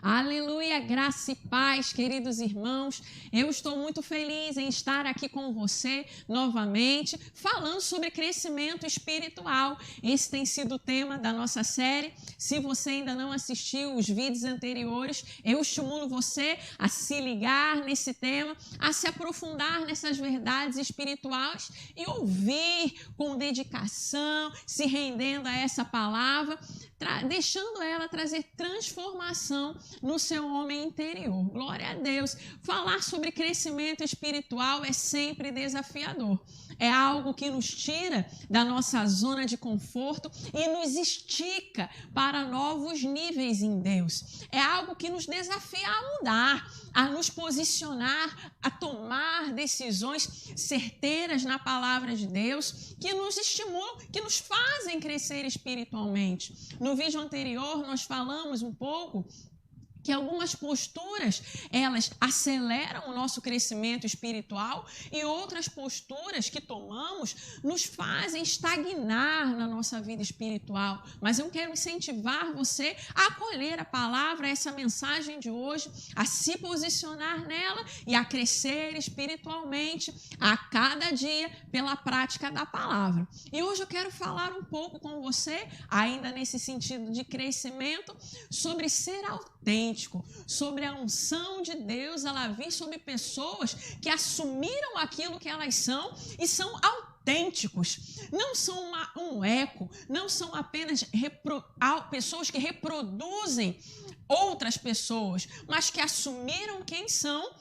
Aleluia, graça e paz, queridos irmãos. Eu estou muito feliz em estar aqui com você novamente, falando sobre crescimento espiritual. Esse tem sido o tema da nossa série. Se você ainda não assistiu os vídeos anteriores, eu estimulo você a se ligar nesse tema, a se aprofundar nessas verdades espirituais e ouvir com dedicação, se rendendo a essa palavra, deixando ela trazer transformação no seu homem interior. Glória a Deus. Falar sobre crescimento espiritual é sempre desafiador. É algo que nos tira da nossa zona de conforto e nos estica para novos níveis em Deus. É algo que nos desafia a mudar, a nos posicionar, a tomar decisões certeiras na palavra de Deus, que nos estimulam, que nos fazem crescer espiritualmente. No vídeo anterior, nós falamos um pouco que algumas posturas, elas aceleram o nosso crescimento espiritual e outras posturas que tomamos nos fazem estagnar na nossa vida espiritual. Mas eu quero incentivar você a acolher a palavra, essa mensagem de hoje, a se posicionar nela e a crescer espiritualmente a cada dia pela prática da palavra. E hoje eu quero falar um pouco com você, ainda nesse sentido de crescimento, sobre ser autêntico, sobre a unção de Deus, ela vir sobre pessoas que assumiram aquilo que elas são e são autênticos. Não são um eco, não são apenas pessoas que reproduzem outras pessoas, mas que assumiram quem são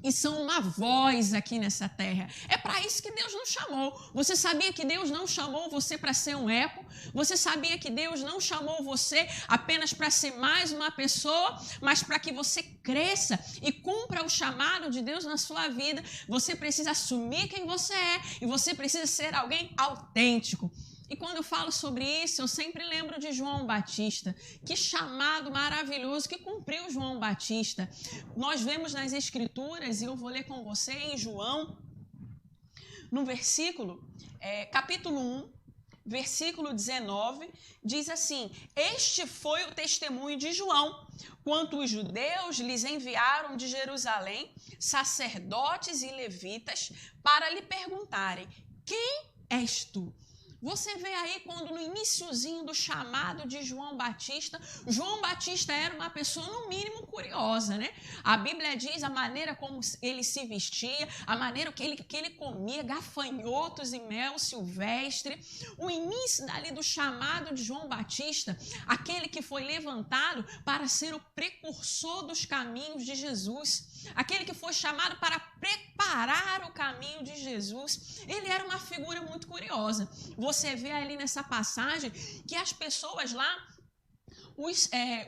e são uma voz aqui nessa terra. É para isso que Deus nos chamou. Você sabia que Deus não chamou você para ser um eco? Você sabia que Deus não chamou você apenas para ser mais uma pessoa, mas para que você cresça e cumpra o chamado de Deus na sua vida? Você precisa assumir quem você é e você precisa ser alguém autêntico. E quando eu falo sobre isso, eu sempre lembro de João Batista. Que chamado maravilhoso que cumpriu João Batista. Nós vemos nas Escrituras, e eu vou ler com você em João, no capítulo 1, versículo 19, diz assim: este foi o testemunho de João, quando os judeus lhes enviaram de Jerusalém sacerdotes e levitas para lhe perguntarem: quem és tu? Você vê aí quando no iniciozinho do chamado de João Batista era uma pessoa no mínimo curiosa, né? A Bíblia diz a maneira como ele se vestia, a maneira que ele comia gafanhotos e mel silvestre. O início dali do chamado de João Batista, aquele que foi levantado para ser o precursor dos caminhos de Jesus, aquele que foi chamado para preparar o caminho de Jesus. Ele era uma figura muito curiosa. Você vê ali nessa passagem que as pessoas lá,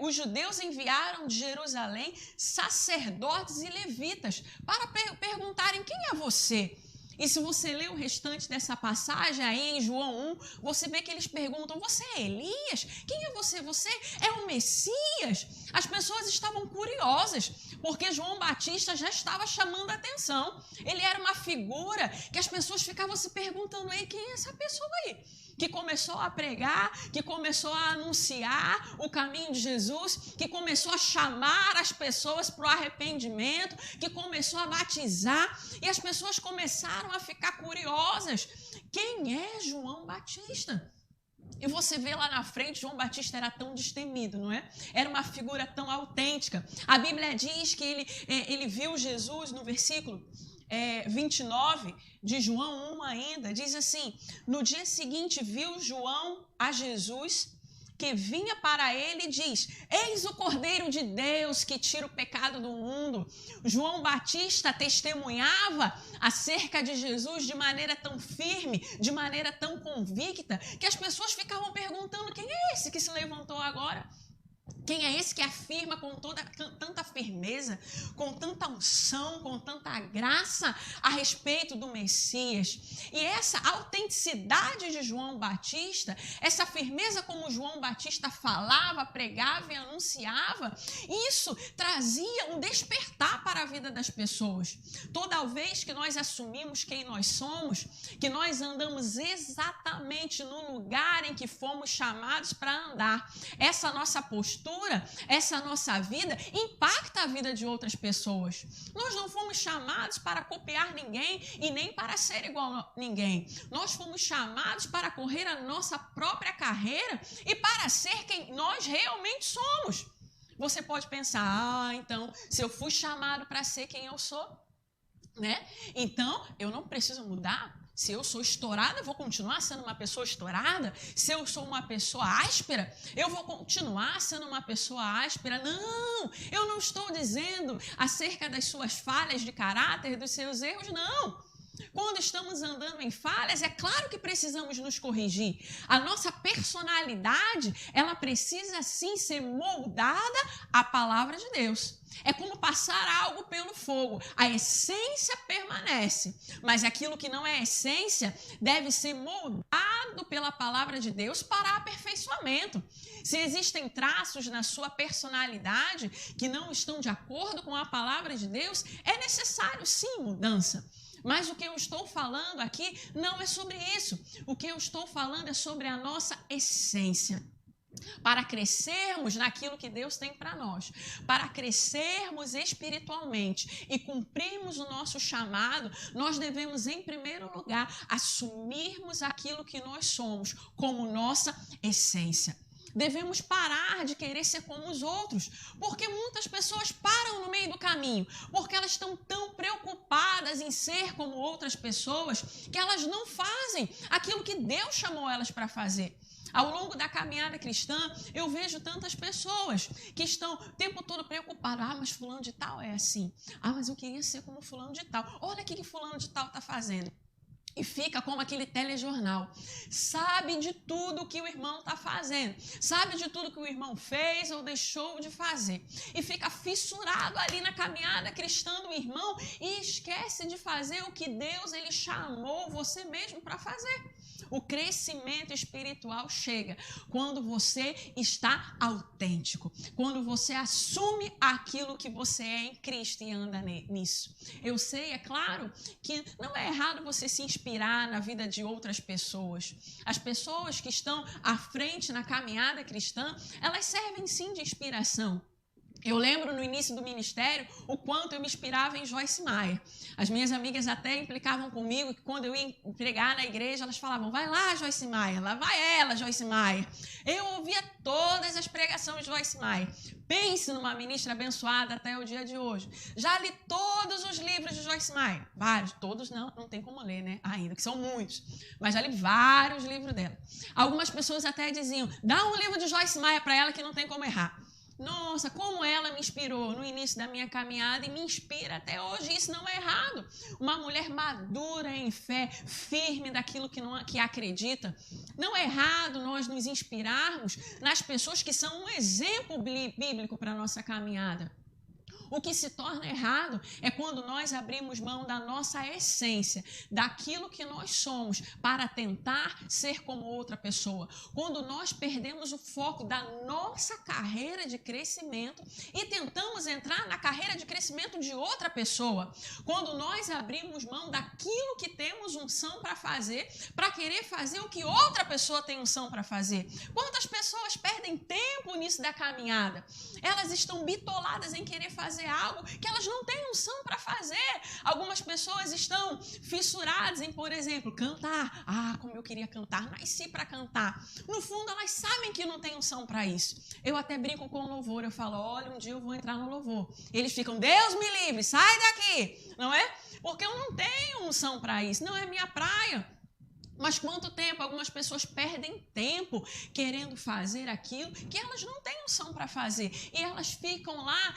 os judeus enviaram de Jerusalém sacerdotes e levitas para perguntarem: quem é você? E se você ler o restante dessa passagem aí em João 1, você vê que eles perguntam: você é Elias? Quem é você? Você é o Messias? As pessoas estavam curiosas, porque João Batista já estava chamando a atenção. Ele era uma figura que as pessoas ficavam se perguntando: ei, quem é essa pessoa aí? Que começou a pregar, que começou a anunciar o caminho de Jesus, que começou a chamar as pessoas para o arrependimento, que começou a batizar, e as pessoas começaram a ficar curiosas. Quem é João Batista? E você vê lá na frente, João Batista era tão destemido, não é? Era uma figura tão autêntica. A Bíblia diz que ele viu Jesus no versículo 29 de João 1 ainda, diz assim: no dia seguinte viu João a Jesus que vinha para ele e diz: eis o Cordeiro de Deus que tira o pecado do mundo. João Batista testemunhava acerca de Jesus de maneira tão firme, de maneira tão convicta, que as pessoas ficavam perguntando: quem é esse que se levantou agora? Quem é esse que afirma com tanta firmeza, com tanta unção, com tanta graça a respeito do Messias? E essa autenticidade de João Batista, essa firmeza como João Batista falava, pregava e anunciava, isso trazia um despertar para a vida das pessoas. Toda vez que nós assumimos quem nós somos, que nós andamos exatamente no lugar em que fomos chamados para andar, essa nossa postura estrutura essa nossa vida impacta a vida de outras pessoas. Nós não fomos chamados para copiar ninguém e nem para ser igual a ninguém. Nós fomos chamados para correr a nossa própria carreira e para ser quem nós realmente somos. Você pode pensar, então, se eu fui chamado para ser quem eu sou, né? Então, eu não preciso mudar. Se eu sou estourada, eu vou continuar sendo uma pessoa estourada. Se eu sou uma pessoa áspera, eu vou continuar sendo uma pessoa áspera. Não, eu não estou dizendo acerca das suas falhas de caráter, dos seus erros, não. Quando estamos andando em falhas, é claro que precisamos nos corrigir. A nossa personalidade, ela precisa sim ser moldada à palavra de Deus. É como passar algo pelo fogo. A essência permanece, mas aquilo que não é essência deve ser moldado pela palavra de Deus para aperfeiçoamento. Se existem traços na sua personalidade que não estão de acordo com a palavra de Deus, é necessário sim mudança. Mas o que eu estou falando aqui não é sobre isso. O que eu estou falando é sobre a nossa essência. Para crescermos naquilo que Deus tem para nós, para crescermos espiritualmente e cumprirmos o nosso chamado, nós devemos, em primeiro lugar, assumirmos aquilo que nós somos como nossa essência. Devemos parar de querer ser como os outros, porque muitas pessoas param no meio do caminho, porque elas estão tão preocupadas em ser como outras pessoas, que elas não fazem aquilo que Deus chamou elas para fazer. Ao longo da caminhada cristã, eu vejo tantas pessoas que estão o tempo todo preocupadas. Mas fulano de tal é assim. Mas eu queria ser como fulano de tal. Olha o que fulano de tal está fazendo. E fica como aquele telejornal. Sabe de tudo que o irmão está fazendo. Sabe de tudo que o irmão fez ou deixou de fazer. E fica fissurado ali na caminhada cristã do irmão e esquece de fazer o que Deus ele chamou você mesmo para fazer. O crescimento espiritual chega quando você está autêntico, quando você assume aquilo que você é em Cristo e anda nisso. Eu sei, é claro, que não é errado você se inspirar na vida de outras pessoas. As pessoas que estão à frente na caminhada cristã, elas servem sim de inspiração. Eu lembro no início do ministério o quanto eu me inspirava em Joyce Meyer. As minhas amigas até implicavam comigo que quando eu ia pregar na igreja, elas falavam, vai lá Joyce Meyer, lá vai ela Joyce Meyer. Eu ouvia todas as pregações de Joyce Meyer. Pense numa ministra abençoada até o dia de hoje. Já li todos os livros de Joyce Meyer. Vários, todos não tem como ler, né? Ainda, que são muitos. Mas já li vários livros dela. Algumas pessoas até diziam, dá um livro de Joyce Meyer para ela que não tem como errar. Nossa, como ela me inspirou no início da minha caminhada e me inspira até hoje. Isso não é errado. Uma mulher madura em fé, firme daquilo que acredita. Não é errado nós nos inspirarmos nas pessoas que são um exemplo bíblico para a nossa caminhada. O que se torna errado é quando nós abrimos mão da nossa essência, daquilo que nós somos, para tentar ser como outra pessoa. Quando nós perdemos o foco da nossa carreira de crescimento e tentamos entrar na carreira de crescimento de outra pessoa. Quando nós abrimos mão daquilo que temos unção para fazer, para querer fazer o que outra pessoa tem unção para fazer. Quantas pessoas perdem tempo nisso da caminhada? Elas estão bitoladas em querer fazer algo que elas não têm unção para fazer. Algumas pessoas estão fissuradas em, por exemplo, cantar. Como eu queria cantar, nasci para cantar. No fundo, elas sabem que não têm unção para isso. Eu até brinco com o louvor, eu falo, olha, um dia eu vou entrar no louvor. Eles ficam, Deus me livre, sai daqui, não é? Porque eu não tenho unção para isso, não é minha praia. Mas quanto tempo algumas pessoas perdem tempo querendo fazer aquilo que elas não têm unção para fazer. E elas ficam lá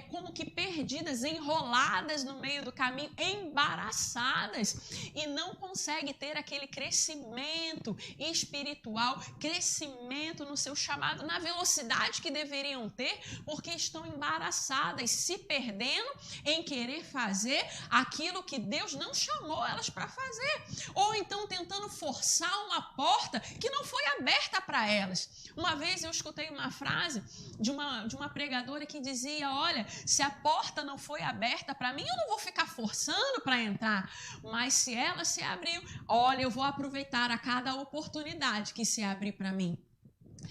como que perdidas, enroladas no meio do caminho, embaraçadas. E não conseguem ter aquele crescimento espiritual, crescimento no seu chamado, na velocidade que deveriam ter, porque estão embaraçadas, se perdendo em querer fazer aquilo que Deus não chamou elas para fazer. Ou então tentando forçar uma porta que não foi aberta para elas. Uma vez eu escutei uma frase de uma pregadora que dizia, olha, se a porta não foi aberta para mim, eu não vou ficar forçando para entrar, mas se ela se abriu, olha, eu vou aproveitar a cada oportunidade que se abrir para mim.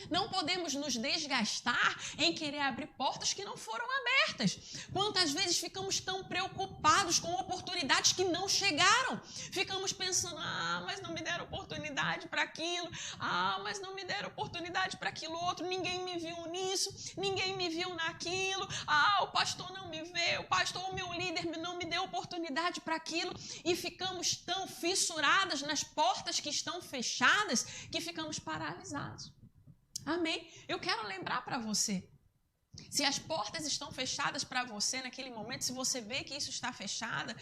Não podemos nos desgastar em querer abrir portas que não foram abertas. Quantas vezes ficamos tão preocupados com oportunidades que não chegaram? Ficamos pensando, mas não me deram oportunidade para aquilo. Mas não me deram oportunidade para aquilo outro. Ninguém me viu nisso, ninguém me viu naquilo. O pastor não me vê, o meu líder não me deu oportunidade para aquilo. E ficamos tão fissuradas nas portas que estão fechadas que ficamos paralisados. Amém? Eu quero lembrar para você, se as portas estão fechadas para você naquele momento, se você vê que isso está fechado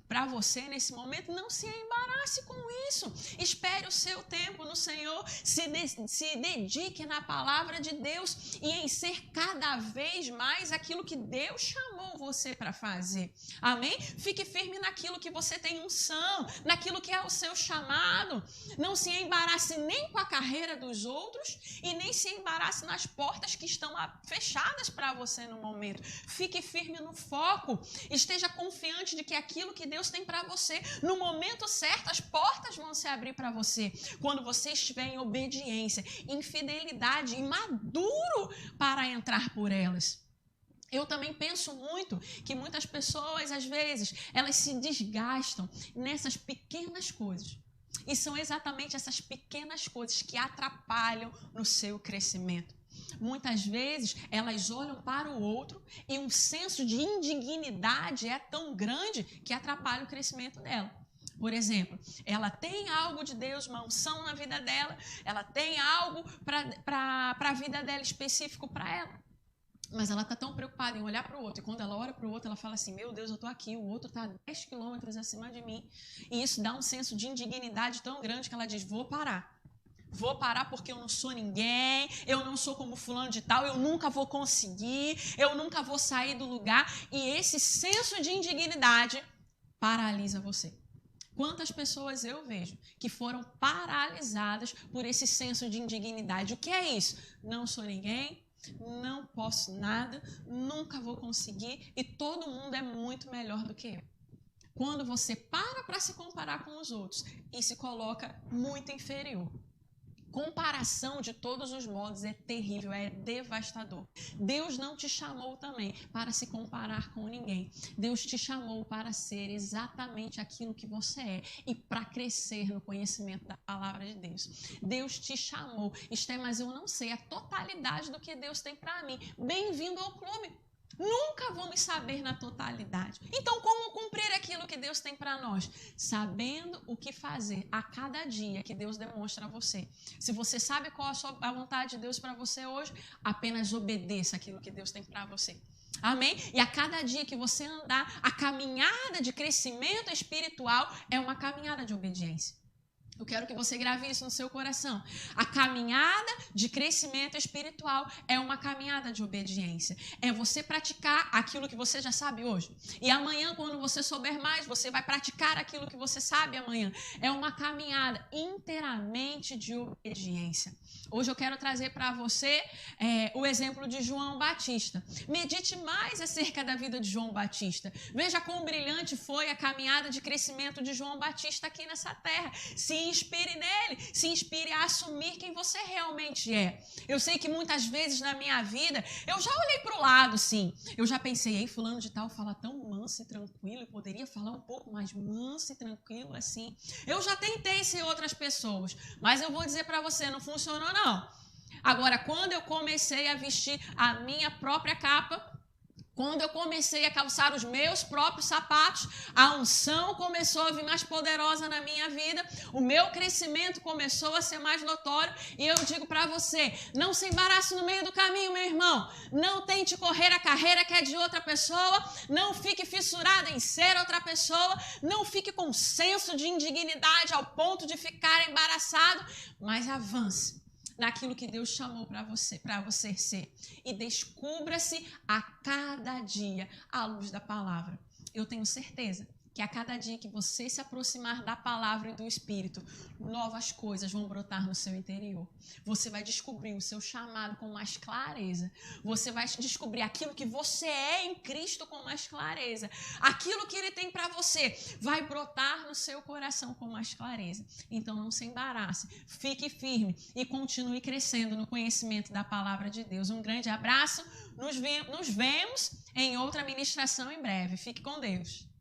para você nesse momento, não se embarace com isso. Espere o seu tempo no Senhor, se dedique na palavra de Deus e em ser cada vez mais aquilo que Deus chamou você para fazer. Amém? Fique firme naquilo que você tem unção, naquilo que é o seu chamado. Não se embarace nem com a carreira dos outros e nem se embarace nas portas que estão fechadas para você no momento. Fique firme no foco. Esteja confiante de que aquilo que Deus tem para você, no momento certo, as portas vão se abrir para você. Quando você estiver em obediência, em fidelidade e maduro para entrar por elas. Eu também penso muito que muitas pessoas, às vezes, elas se desgastam nessas pequenas coisas. E são exatamente essas pequenas coisas que atrapalham no seu crescimento. Muitas vezes elas olham para o outro e um senso de indignidade é tão grande que atrapalha o crescimento dela. Por exemplo, ela tem algo de Deus, uma unção na vida dela, ela tem algo para a vida dela específico para ela. Mas ela está tão preocupada em olhar para o outro. E quando ela olha para o outro, ela fala assim, meu Deus, eu estou aqui, o outro está a 10 quilômetros acima de mim. E isso dá um senso de indignidade tão grande que ela diz, vou parar. Vou parar porque eu não sou ninguém, eu não sou como fulano de tal, eu nunca vou conseguir, eu nunca vou sair do lugar. E esse senso de indignidade paralisa você. Quantas pessoas eu vejo que foram paralisadas por esse senso de indignidade? O que é isso? Não sou ninguém, não posso nada, nunca vou conseguir e todo mundo é muito melhor do que eu. Quando você para se comparar com os outros e se coloca muito inferior. Comparação de todos os modos é terrível, é devastador. Deus não te chamou também para se comparar com ninguém. Deus te chamou para ser exatamente aquilo que você é e para crescer no conhecimento da palavra de Deus. Deus te chamou. Mas eu não sei a totalidade do que Deus tem para mim. Bem-vindo ao clube. Nunca vamos saber na totalidade. Então, como cumprir aquilo que Deus tem para nós? Sabendo o que fazer a cada dia que Deus demonstra a você. Se você sabe qual a vontade de Deus para você hoje, apenas obedeça aquilo que Deus tem para você. Amém? E a cada dia que você andar, a caminhada de crescimento espiritual é uma caminhada de obediência. Eu quero que você grave isso no seu coração. A caminhada de crescimento espiritual é uma caminhada de obediência. É você praticar aquilo que você já sabe hoje. E amanhã, quando você souber mais, você vai praticar aquilo que você sabe amanhã. É uma caminhada inteiramente de obediência. Hoje eu quero trazer para você o exemplo de João Batista. Medite mais acerca da vida de João Batista. Veja quão brilhante foi a caminhada de crescimento de João Batista aqui nessa terra. Se inspire nele, se inspire a assumir quem você realmente é. Eu sei que muitas vezes na minha vida, eu já olhei para o lado, sim. Eu já pensei, fulano de tal fala tão manso e tranquilo, eu poderia falar um pouco mais manso e tranquilo assim. Eu já tentei ser outras pessoas, mas eu vou dizer para você, não funcionou não. Agora, quando eu comecei a vestir a minha própria capa, quando eu comecei a calçar os meus próprios sapatos, a unção começou a vir mais poderosa na minha vida, o meu crescimento começou a ser mais notório e eu digo para você, não se embarace no meio do caminho, meu irmão. Não tente correr a carreira que é de outra pessoa, não fique fissurado em ser outra pessoa, não fique com senso de indignidade ao ponto de ficar embaraçado, mas avance naquilo que Deus chamou para você ser. E descubra-se a cada dia à luz da palavra. Eu tenho certeza que a cada dia que você se aproximar da palavra e do Espírito, novas coisas vão brotar no seu interior. Você vai descobrir o seu chamado com mais clareza. Você vai descobrir aquilo que você é em Cristo com mais clareza. Aquilo que Ele tem para você vai brotar no seu coração com mais clareza. Então não se embarace, fique firme e continue crescendo no conhecimento da palavra de Deus. Um grande abraço, nos vemos em outra ministração em breve. Fique com Deus.